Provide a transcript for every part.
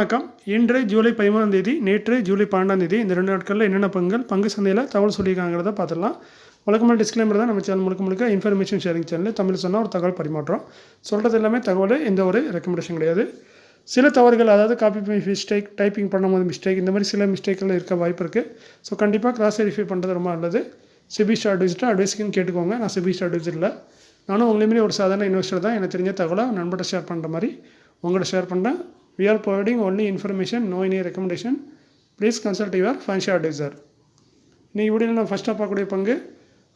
வணக்கம். இன்று ஜூலை 13ஆம் தேதி, நேற்று ஜூலை 12ஆம் தேதி இந்த 2 நாட்களில் என்னென்ன பங்கு சந்தையில் தகவல் சொல்லியிருக்காங்கிறத பார்த்துடலாம். வழக்கமான டிஸ்க்ளைமர் தான் நம்ம சேனல் முழுக்க இன்ஃபர்மேஷன் ஷேரிங் சேனல். தமிழ் சொன்னால் ஒரு தகவல் பரிமாற்றம். சொல்கிறது எல்லாமே தகவல், எந்த ஒரு ரெக்கமெண்டேஷன் கிடையாது. சில தவறுகள், அதாவது காப்பி மிஸ்டேக், டைப்பிங் பண்ணும்போது மிஸ்டேக், இந்த மாதிரி சில மிஸ்டேக்கில் இருக்க வாய்ப்பு இருக்குது. ஸோ கண்டிப்பாக கிராஸ் வெரிஃபை பண்ணுறது ரொம்ப நல்லது. செபி ஸ்டார் அட்வைஸ்ட்டு அட்வைஸ்க்குன்னு கேட்டுக்கோங்க. நான் செபி ஸ்டார் அட்வைஸ் இல்லை. நானும் உங்களையுமே ஒரு சாதாரண இன்வெஸ்டர் தான். எனக்கு தெரிஞ்ச தகவலை நண்பர்கிட்ட ஷேர் பண்ணுற மாதிரி உங்கள்கிட்ட ஷேர் பண்ணுறேன். We are providing only information, no any recommendation. Please consult your financial advisor. இன்னைக்கு வீடியோவில் நான் ஃபஸ்ட்டாக பார்க்கக்கூடிய பங்கு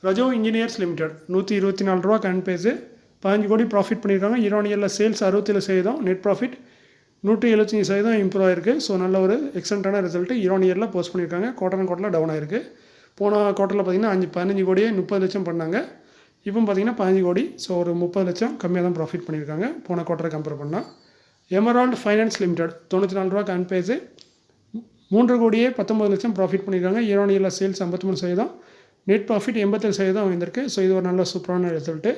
ரஜோ இன்ஜினியர்ஸ் லிமிடெட். 124 ரூபா கரண்ட் பேஸு, 15 கோடி ப்ராஃபிட் பண்ணியிருக்காங்க. இயர்ல சேல்ஸ் 67%, நெட் ப்ராஃபிட் 175% இம்ப்ரூவ் ஆயிருக்கு. ஸோ நல்ல ஒரு எக்ஸலண்ட்டான ரிசல்ட்டு இயரில் போஸ்ட் பண்ணியிருக்காங்க. குவார்ட்டரில் டவுன் ஆயிருக்கு. போன குவார்ட்டரில் பார்த்தீங்கன்னா 15 கோடியே 30 லட்சம் பண்ணாங்க. இப்போ பார்த்தீங்கன்னா 15 கோடி, ஸோ ஒரு 30 லட்சம் கம்மியாக தான் ப்ராஃபிட் பண்ணியிருக்காங்க போன குவார்ட்டரை கம்பேர் பண்ணால். எமரால்டு ஃபைனான்ஸ் லிமிடெட் 94 ரூபா கரண்ட் பேஸு, 3 கோடியே 19 லட்சம் ப்ராஃபிட் பண்ணியிருக்காங்க. இயரில் சேல்ஸ் 53%, நெட் ப்ராஃபிட் 87% வந்திருக்கு. ஸோ இது ஒரு நல்ல சூப்பரான ரிசல்ட்டு.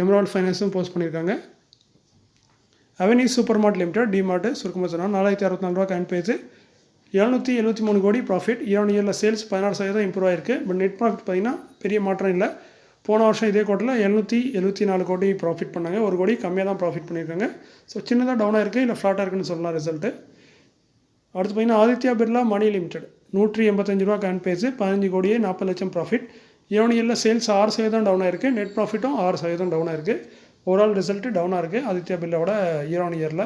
எமரால்டு ஃபைனான்ஸும் போஸ்ட் பண்ணியிருக்காங்க. அவென்யூ சூப்பர் மார்ட் லிமிடெட், டிமார்ட்டு சுருக்கமாக சொன்னால் 464 ரூபா கரண்ட் பேஸு, 773 கோடி ப்ராஃபிட். இயரில் சேல்ஸ் 16% இம்ப்ரூவ் ஆயிருக்கு. பட் நெட் ப்ராஃபிட் பார்த்திங்கன்னா பெரிய மாற்றம் இல்லை. போன வருஷம் இதே குவார்ட்டரில் 774 கோடி ப்ராஃபிட் பண்ணாங்க. 1 கோடி கம்மியாக தான் ப்ராஃபிட் பண்ணியிருக்காங்க. ஸோ சின்னதாக டவுனாக இருக்குது, இல்லை ஃப்ளாட்டாக இருக்குன்னு சொல்லலாம் ரிசல்ட்டு. அடுத்து பார்த்தீங்கன்னா ஆதித்யா பிர்லா மணி லிமிடெட் 185 ரூபா கரண்ட் பேஸு, 15 கோடியே 40 லட்சம் ப்ராஃபிட். இயரில் சேல்ஸ் 6% டவுனாக இருக்குது. நெட் ப்ராஃபிட்டும் 6% டவுனாக இருக்குது. ஓவரால் ரிசல்ட்டு டவுனாக இருக்குது ஆதித்யா பிர்லாவோட இயரில்.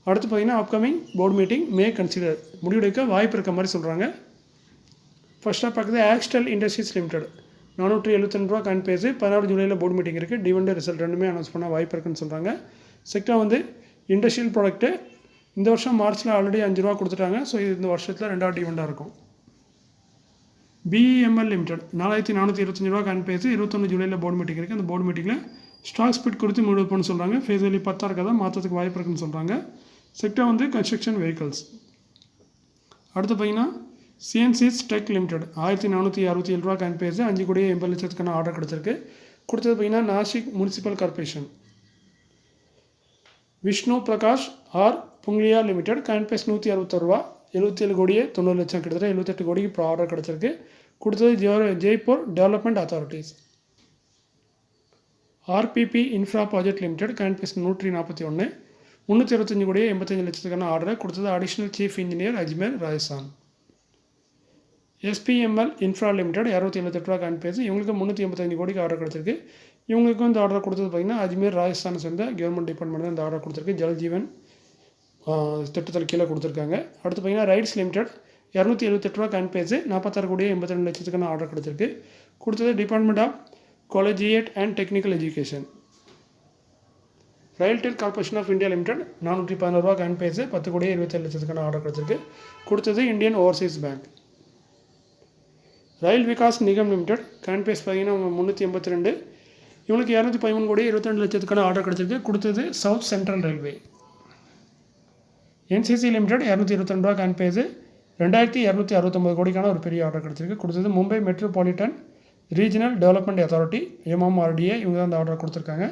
அடுத்து பார்த்தீங்கன்னா அப்கமிங் போர்டு மீட்டிங் மே கன்சிடர், முடிவெடுக்க வாய்ப்பு இருக்க மாதிரி சொல்கிறாங்க. ஃபர்ஸ்ட்டாக பார்க்குறது ஆக்ஸ்டெல் இண்டஸ்ட்ரீஸ் லிமிடெட் 472 ரூபா கரண்ட் பேஸு, 16 ஜூலையில் போர்டு மீட்டிங் இருக்குது. டிவிடெண்ட் ரிசல்ட் ரெண்டுமே அனௌன்ஸ் பண்ண வாய்ப்பு இருக்குன்னு சொல்கிறாங்க. செக்டர் வந்து இண்டஸ்ட்ரியல் ப்ராடக்ட்டு. இந்த வருஷம் மார்ச்சில் ஆல்ரெடி 5 ரூபா கொடுத்துட்டாங்க. ஸோ இது இந்த வருஷத்தில் 2வது டிவிடெண்டாக இருக்கும். பிஇஎம்எல் லிமிடெட் 4425 ரூபா கரண்ட் பேஸு, 21 ஜூலையில் போர்டு மீட்டிங் இருக்குது. அந்த போர்டு மீட்டிங்கில் ஸ்டாக் ஸ்பிட் கொடுத்து முடிவெடுப்போம்னு சொல்கிறாங்க. ஃபேஸ் வேல்யூ 10 இருக்காத மாற்றத்துக்கு வாய்ப்பு இருக்குன்னு சொல்கிறாங்க. செக்டர் வந்து கன்ஸ்ட்ரக்ஷன் வெஹிக்கல்ஸ். அடுத்து பார்த்தீங்கன்னா சிஎன்சிஸ் டெக் லிமிடெட் 1467 ரூபா கரண்ட் பேஸு, 5 கோடியே 80 லட்சத்துக்கான ஆர்டர் கிடச்சிருக்கு. கொடுத்தது பார்த்தீங்கன்னா Nashik municipal corporation. Vishnu Prakash R Punglia limited current base 166 ரூபா, 77 கோடியே 90 லட்சம், கிட்டத்தட்ட 78 கோடிக்கு இப்போ ஆர்டர் கிடச்சிருக்கு. கொடுத்தது Jaipur development authorities. RPP infra project limited current base 141, 325 கோடியே 85 லட்சத்துக்கான ஆர்டர். கொடுத்தது additional chief engineer Ajmer Rajasthan. SPML infra limited 278 ரூபா கரண்ட் பேஸு, இவங்களுக்கு 385 கோடிக்கு ஆர்டர் கிடச்சிருக்கு. இவங்களுக்கும் இந்த ஆர்டர் கொடுத்தது பார்த்திங்கன்னா அஜ்மேர் ராஜஸ்தானை சேர்ந்த கவர்மெண்ட் டிபார்ட்மெண்ட் தான் இந்த ஆர்டர் கொடுத்துருக்கு. ஜல் ஜீவன் திட்டத்தில் கீழே கொடுத்துருக்காங்க. அடுத்து பார்த்திங்கன்னா ரைட்ஸ் லிமிடெட் 278 ரூபா கரண்ட் பேஸு, 46 கோடியே 82 லட்சத்துக்கான ஆர்டர் கிடச்சிருக்கு. கொடுத்தது department of collegiate and technical education. RailTel corporation of India limited 416 ரூபா கரண்ட் பேஸு, 10 கோடியே 27 லட்சத்துக்கான ஆர்டர் கிடச்சிருக்கு. கொடுத்தது Indian Overseas Bank. Rail Vikas Nigam limited current base பார்த்தீங்கன்னா 382, இவங்களுக்கு 213 கோடி 22 லட்சத்துக்கான ஆர்டர் கிடச்சிருக்கு. கொடுத்தது south central railway. NCC limited 222 ரூபா கரண்ட் பேஸு, 2269 கோடிக்கான ஒரு பெரிய ஆர்டர் கிடச்சிருக்கு. கொடுத்தது Mumbai metropolitan regional development authority, MMRDA, இவங்க தான் அந்த ஆர்டர் கொடுத்துருக்காங்க.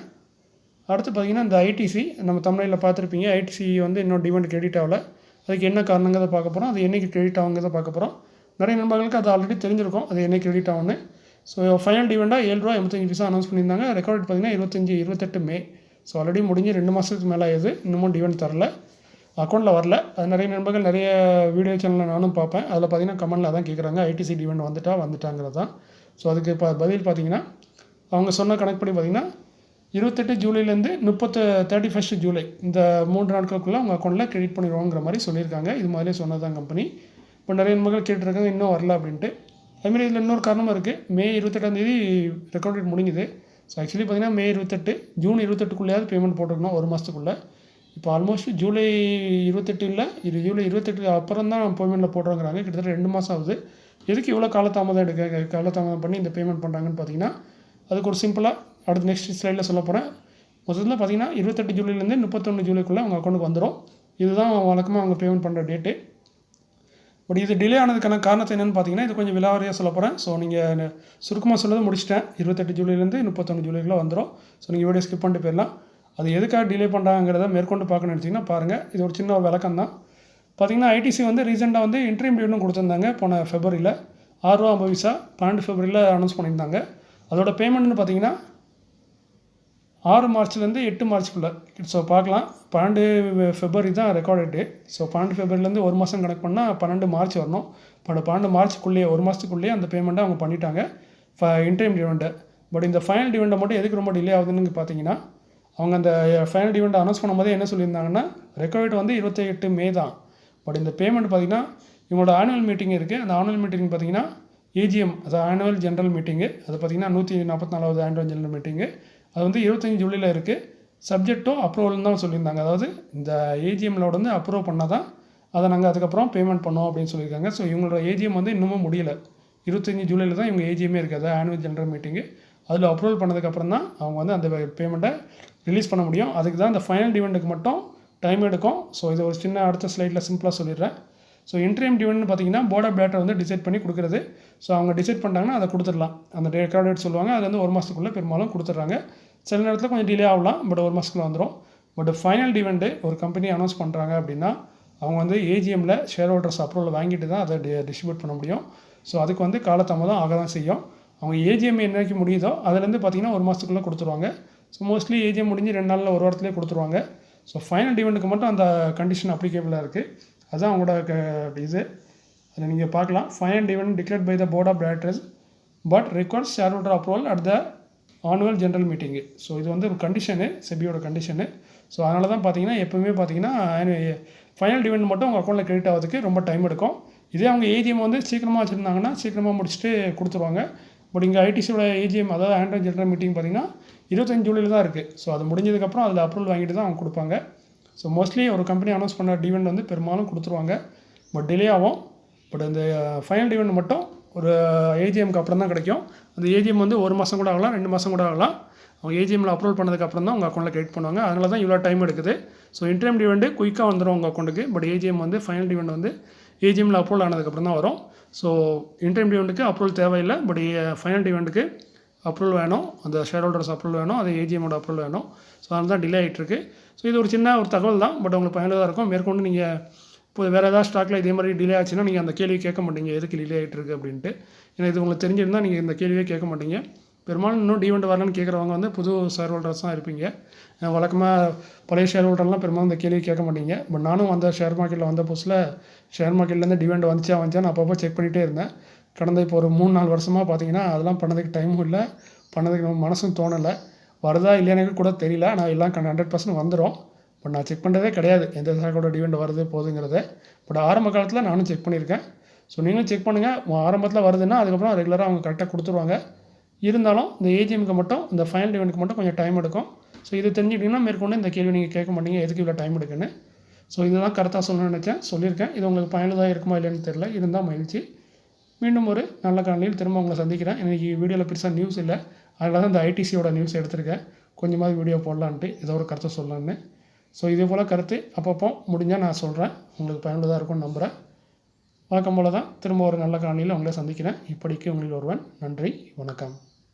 அடுத்து பார்த்திங்கன்னா இந்த ஐடிசி, நம்ம தமிழில் பார்த்துருப்பீங்க. ஐடிசி வந்து இன்னும் டிவிடெண்ட் கிரெடிட் ஆகலை. அதுக்கு என்ன காரணங்கிறத பார்க்க போகிறோம். அது என்றைக்கு கிரெடிட் ஆகுங்கிறத பார்க்க போகிறோம். நிறைய நண்பர்களுக்கு அது ஆல்ரெடி தெரிஞ்சிருக்கும் அது என்ன கிரெடிட் ஆகும்னு. ஸோ ஃபைனல் டிவிடெண்டாக 7 ரூபா 85 பைசா அனௌன்ஸ் பண்ணியிருந்தாங்க. ரெக்கார்ட் பார்த்தீங்கன்னா 28 மே. ஸோ ஆல்ரெடி முடிஞ்சு 2 மாதத்துக்கு மேலே ஆகுது. இன்னமும் டிவிடெண்ட் தரல, அக்கௌண்ட்டில் வரல. அது நிறைய நண்பர்கள் நிறைய வீடியோ சேனலில் நானும் பார்ப்பேன். அதில் பார்த்தீங்கன்னா கமெண்டில் அதான் கேட்குறாங்க, ஐடிசி டிவிடெண்ட் வந்துட்டாங்கிறது தான். ஸோ அதுக்கு பதில் பார்த்தீங்கன்னா அவங்க சொன்ன கணக்குப்படி பார்த்தீங்கன்னா 28 ஜூலைலேருந்து 31 ஜூலை இந்த 3 நாட்களுக்குள்ளே அவங்க அக்கௌண்ட்டில் கிரெடிட் பண்ணிடுவோங்கிற மாதிரி சொல்லியிருக்காங்க. இது மாதிரியே சொன்னதான் கம்பெனி. இப்போ நிறைய நண்பர்கள் கேட்டுருக்காங்க இன்னும் வரல அப்படின்ட்டு. அதுமாதிரி இதில் இன்னொரு காரணமும் இருக்குது. மே 28ஆம் தேதி ரெக்கார்ட் டேட் முடிஞ்சுது. ஸோ ஆக்சுவலி பார்த்திங்கன்னா மே 28, ஜூன் 28க்குள்ளேயாவது பேமெண்ட் போட்டுருக்கணும், 1 மாதத்துக்குள்ளே. இப்போ ஆல்மோஸ்ட் ஜூலை 28 இல்லை, இது ஜூலை 28 அப்புறம் தான் பேமெண்ட்டில் போடுறாங்கிறாங்க. கிட்டத்தட்ட 2 மாதம் ஆகுது. எதுக்கு இவ்வளோ காலதாமதம் பண்ணி இந்த பேமெண்ட் பண்ணுறாங்கன்னு பார்த்தீங்கன்னா அதுக்கு ஒரு சிம்பிளாக அடுத்து நெக்ஸ்ட் ஸ்லைடில் சொல்ல போகிறேன். முதல்ல பார்த்தீங்கன்னா 28 ஜூலைலேருந்து 31 ஜூலைக்குள்ளே அவங்க அக்கௌண்ட்டுக்கு வந்துடும். இதுதான் வழக்கமாக அவங்க பேமெண்ட் பண்ணுற டேட்டு. பட் இது டிலே ஆனதுக்கான காரணத்தை என்னென்னு பார்த்தீங்கன்னா இது கொஞ்சம் விலாவாரியாக சொல்ல போகிறேன். ஸோ நீங்கள் சுருக்கமாக சொல்லதை முடிச்சிட்டேன். 28 ஜூலைலேருந்து 31 ஜூலைக்குள்ளே வந்துடும். ஸோ நீங்கள் வீடியோ ஸ்கிப் பண்ணிட்டு போயிடலாம். அது எதுக்காக டிலே பண்ணுறாங்கிறத மேற்கொண்டு பார்க்கணும்னு நினச்சிங்கன்னா பாருங்கள். இது ஒரு சின்ன விளக்கம் தான். பார்த்திங்கன்னா ஐடிசி வந்து ரீசெண்டாக வந்து இன்ட்ரீம் டிவிடெண்ட் கொடுத்துருந்தாங்க போன ஃபெப்ரவரியில் ரூ. 6.50 12 ஃபெப்ரவரியில் அனௌன்ஸ் பண்ணியிருந்தாங்க. அதோட பேமெண்ட்னு பார்த்தீங்கன்னா 6 மார்ச்லேருந்து 8 மார்ச்சுக்குள்ளே. ஸோ பார்க்கலாம் 12 ஃபெப்ரவரி தான் ரெக்கார்ட் டேட். ஸோ 12 ஃபெப்ரவரிலேருந்து ஒரு மாதம் கணக்கு பண்ணால் 12 மார்ச் வரணும். 12 மார்ச்சுக்குள்ளேயே ஒரு மாதத்துக்குள்ளேயே அந்த பேமெண்ட்டை அவங்க பண்ணிட்டாங்க இன்ட்ரீம் டிவிடெண்ட்டை. பட் இந்த ஃபைனல் டிவிடெண்டை மட்டும் எதுக்கு ரொம்ப டிலே ஆகுதுன்னு பார்த்தீங்கன்னா, அவங்க அந்த ஃபைனல் டிவிடெண்ட் அனௌன்ஸ் பண்ணும்போதே என்ன சொல்லியிருந்தாங்கன்னா ரெக்கார்ட் வந்து 28 மே தான். பட் இந்த பேமெண்ட் பார்த்திங்கன்னா இவங்களோட ஆனுவல் மீட்டிங் இருக்குது. அந்த ஆனுவல் மீட்டிங் பார்த்திங்கன்னா ஏஜிஎம், அது ஆனுவல் ஜென்ரல் மீட்டிங்கு, அது பார்த்திங்கன்னா 144வது ஆனுவல் ஜென்ரல் மீட்டிங்கு, அது வந்து 25 ஜூலையில் இருக்குது. சப்ஜெக்ட் டு அப்ரூவல்னு தான் சொல்லியிருந்தாங்க. அதாவது இந்த ஏஜிஎம்மில் வந்து அப்ரூவ் பண்ணால் தான் அதை நாங்கள் அதுக்கப்புறம் பேமெண்ட் பண்ணோம் அப்படின்னு சொல்லியிருக்காங்க. ஸோ இவங்களோட ஏஜிஎம் வந்து இன்னமும் முடியலை. 25 ஜூலையில் தான் இவங்க ஏஜிஎம்மே இருக்குது, ஆனுவல் ஜென்ரல் மீட்டிங்கு. அதில் அப்ரூவல் பண்ணதுக்கப்புறம் தான் அவங்க வந்து அந்த பேமெண்ட்டை ரிலீஸ் பண்ண முடியும். அதுக்கு தான் இந்த ஃபைனல் டிவிடெண்டுக்கு மட்டும் டைம் எடுக்கும். ஸோ இது ஒரு சின்ன அடுத்த ஸ்லைடில் சிம்பிளாக சொல்லிடுறேன். ஸோ இன்ட்ரீம் டிவிடெண்ட் பார்த்தீங்கன்னா போர்ட் ஆஃப் டைரக்டர் வந்து டிசைட் பண்ணி கொடுக்குறது. ஸோ அவங்க டிசைட் பண்ணிட்டாங்கன்னா அதை கொடுத்துடலாம். அந்த ரெக்கார்ட் டேட் சொல்லுவாங்க, அது வந்து ஒரு மாதத்துக்குள்ளே பெரும்பாலும் கொடுத்துட்றாங்க. சில நேரத்தில் கொஞ்சம் டிலே ஆகலாம், பட் ஒரு மாதத்துக்குள்ளே வந்துடும். பட் ஃபைனல் டிவிடெண்ட் ஒரு கம்பெனி அனௌன்ஸ் பண்ணுறாங்க அப்படின்னா அவங்க வந்து ஏஜிஎம்மில் ஷேர் ஹோல்டர்ஸ் அப்ரூவல் வாங்கிட்டு தான் அதை டிஸ்ட்ரிபியூட் பண்ண முடியும். ஸோ அதுக்கு வந்து காலதாமதம் ஆக தான் செய்யும். அவங்க ஏஜிஎம் என்னைக்கு முடியுதோ அதுலேருந்து பார்த்திங்கன்னா ஒரு மாதத்துக்குள்ளே கொடுத்துருவாங்க. ஸோ மோஸ்ட்லி ஏஜிஎம் முடிஞ்சு 2 நாளில் ஒரு வாரத்துலேயே கொடுத்துருவாங்க. ஸோ ஃபைனல் டிவிடெண்டுக்கு மட்டும் அந்த கண்டிஷன் அப்ளிகேபிளாக இருக்குது. அதுதான் அவங்களோட இது. அதில் நீங்கள் பார்க்கலாம், final dividend declared by the board of directors but requires share holder approval at the annual general meeting. So இது வந்து ஒரு கண்டிஷனு, செபியோட கண்டிஷனு. ஸோ அதனால தான் பார்த்தீங்கன்னா எப்போவுமே பார்த்தீங்கன்னா ஃபைனல் டிவிடெண்ட் மட்டும் உங்கள் அக்கௌண்ட்டில் கிரெடிட் ஆகிறதுக்கு ரொம்ப டைம் எடுக்கும். இதே அவங்க ஏஜிஎம் வந்து சீக்கிரமாக வச்சுருந்தாங்கன்னா சீக்கிரமாக முடிச்சுட்டு கொடுத்துருவாங்க. பட் இங்கே ஐடிசியோட ஏஜிஎம், அதாவது ஆனுவல் ஜென்ரல் மீட்டிங் பார்த்திங்கன்னா 25 ஜூலையில் தான் இருக்குது. ஸோ அது முடிஞ்சதுக்கப்புறம் அதில் அப்ரூவல் வாங்கிட்டு தான் அவங்க கொடுப்பாங்க. ஸோ மோஸ்ட்லி ஒரு கம்பெனி அனௌன்ஸ் பண்ண டிவிடெண்ட் வந்து பெரும்பாலும் கொடுத்துருவாங்க, பட் டிலே ஆகும். பட் அந்த ஃபைனல் டிவிடெண்ட் மட்டும் ஒரு ஏஜிஎம்க்கு அப்புறம் தான் கிடைக்கும். அந்த ஏஜிஎம் வந்து ஒரு மாதம் கூட ஆகலாம், 2 மாதம் கூட ஆகலாம். அவங்க ஏஜிஎம்மில் அப்ரூவல் பண்ணதுக்கப்புறம் தான் உங்கள் அக்கௌண்ட்டில் கிரெடிட் பண்ணுவாங்க. அதனால தான் இவ்வளோ டைம் எடுக்குது. ஸோ இன்ட்ரீம் டிவிடெண்ட் குயிக்காக வந்துடும் உங்கள் அக்கௌண்ட்டுக்கு. பட் ஏஜிஎம் வந்து ஃபைனல் டிவிடெண்ட் வந்து ஏஜிஎம்மில் அப்ரூவல் ஆனதுக்கப்புறம் தான் வரும். ஸோ இன்ட்ரீம் டிவிடெண்ட்டுக்கு அப்ரூவல் தேவையில்லை, பட் ஃபைனல் டிவிடெண்ட்டுக்கு அப்ரூவல் வேணும், அந்த ஷேர் ஹோல்டர்ஸ் அப்ரூவல் வேணும், அது ஏஜிஎம்மோட அப்ரூவல் வேணும். ஸோ அதனால தான் டிலே ஆகிட்டுருக்கு. ஸோ இது ஒரு சின்ன ஒரு தகவல் தான், பட் உங்களுக்கு பயனுள்ளதாக இருக்கும். மேற்கொண்டு நீங்கள் இப்போ வேறு ஏதாவது ஸ்டாக்கில் இதே மாதிரி டிலே ஆச்சுன்னா நீங்கள் அந்த கேள்வி கேட்க மாட்டீங்க, எதுக்கு டிலே ஆகிட்டுருக்கு அப்படின்ட்டு. ஏன்னா இது உங்களுக்கு தெரிஞ்சிருந்தால் நீங்கள் இந்த கேள்வியே கேட்க மாட்டீங்க. பெரும்பாலும் இன்னும் டிவிடெண்ட் வரலன்னு கேட்குறவங்க வந்து புது ஷேர் ஹோல்டர்ஸ் தான் இருப்பீங்க. வழக்கமாக பழைய ஷேர் ஹோல்டர்லாம் பெரும்பாலும் இந்த கேள்வி கேட்க மாட்டீங்க. பட் நானும் வந்த ஷேர் மார்க்கெட்டில் வந்த புதுசில் ஷேர் மார்க்கெட்லேருந்து டிவிடெண்ட் வந்துச்சான்னு அப்பப்போ செக் பண்ணிகிட்டே இருந்தேன். கடந்த இப்போ ஒரு 3-4 வருஷமாக பார்த்தீங்கன்னா அதெல்லாம் பண்ணதுக்கு டைமும் இல்லை, பண்ணதுக்கு நம்ம மனசும் தோணலை. வருதா இல்லையானு கூட தெரியல. ஆனால் எல்லாம் 100% வந்துடும். பட் நான் செக் பண்ணுறதே கிடையாது எந்த ஸ்டாக்கோட டிவிடெண்ட் வருது போகுதுங்கிறத. பட் ஆரம்ப காலத்தில் நானும் செக் பண்ணியிருக்கேன். ஸோ நீங்களும் செக் பண்ணுங்கள். ஆரம்பத்தில் வருதுன்னா அதுக்கப்புறம் ரெகுலராக அவங்க கரெக்டாக கொடுத்துருவாங்க. இருந்தாலும் இந்த ஏஜிஎம்க்கு மட்டும், இந்த ஃபைனல் டிவிடெண்ட்க்கு மட்டும் கொஞ்சம் டைம் எடுக்கும். ஸோ இது தெரிஞ்சுக்கிட்டிங்கன்னா மேற்கொண்டு இந்த கேள்வி நீங்கள் கேட்க மாட்டீங்க, எதுக்கு இவ்வளோ டைம் எடுக்குன்னு. ஸோ இதுதான் கரெக்டாக சொல்லணும்னு நினச்சேன், சொல்லியிருக்கேன். இது உங்களுக்கு பயனுள்ளதாக இருக்குமா இல்லைன்னு தெரியல, இருந்தால் மகிழ்ச்சி. மீண்டும் ஒரு நல்ல காலையில் திரும்ப உங்களை சந்திக்கிறேன். இன்றைக்கி வீடியோவில் பெருசாக நியூஸ் இல்லை, அதனால தான் இந்த ஐடிசியோட நியூஸ் எடுத்திருக்கேன். கொஞ்சமாவது வீடியோ போடலான்ட்டு, ஏதோ ஒரு கருத்தை சொல்லலான்னு. ஸோ இதே போல் கருத்து அப்பப்போ முடிஞ்சால் நான் சொல்கிறேன், உங்களுக்கு பயனுள்ளதாக இருக்கும்னு நம்புகிறேன். வழக்கம் போல் தான் திரும்ப ஒரு நல்ல காலையில் உங்களை சந்திக்கிறேன். இப்படிக்கு உங்களில் ஒருவன். நன்றி, வணக்கம்.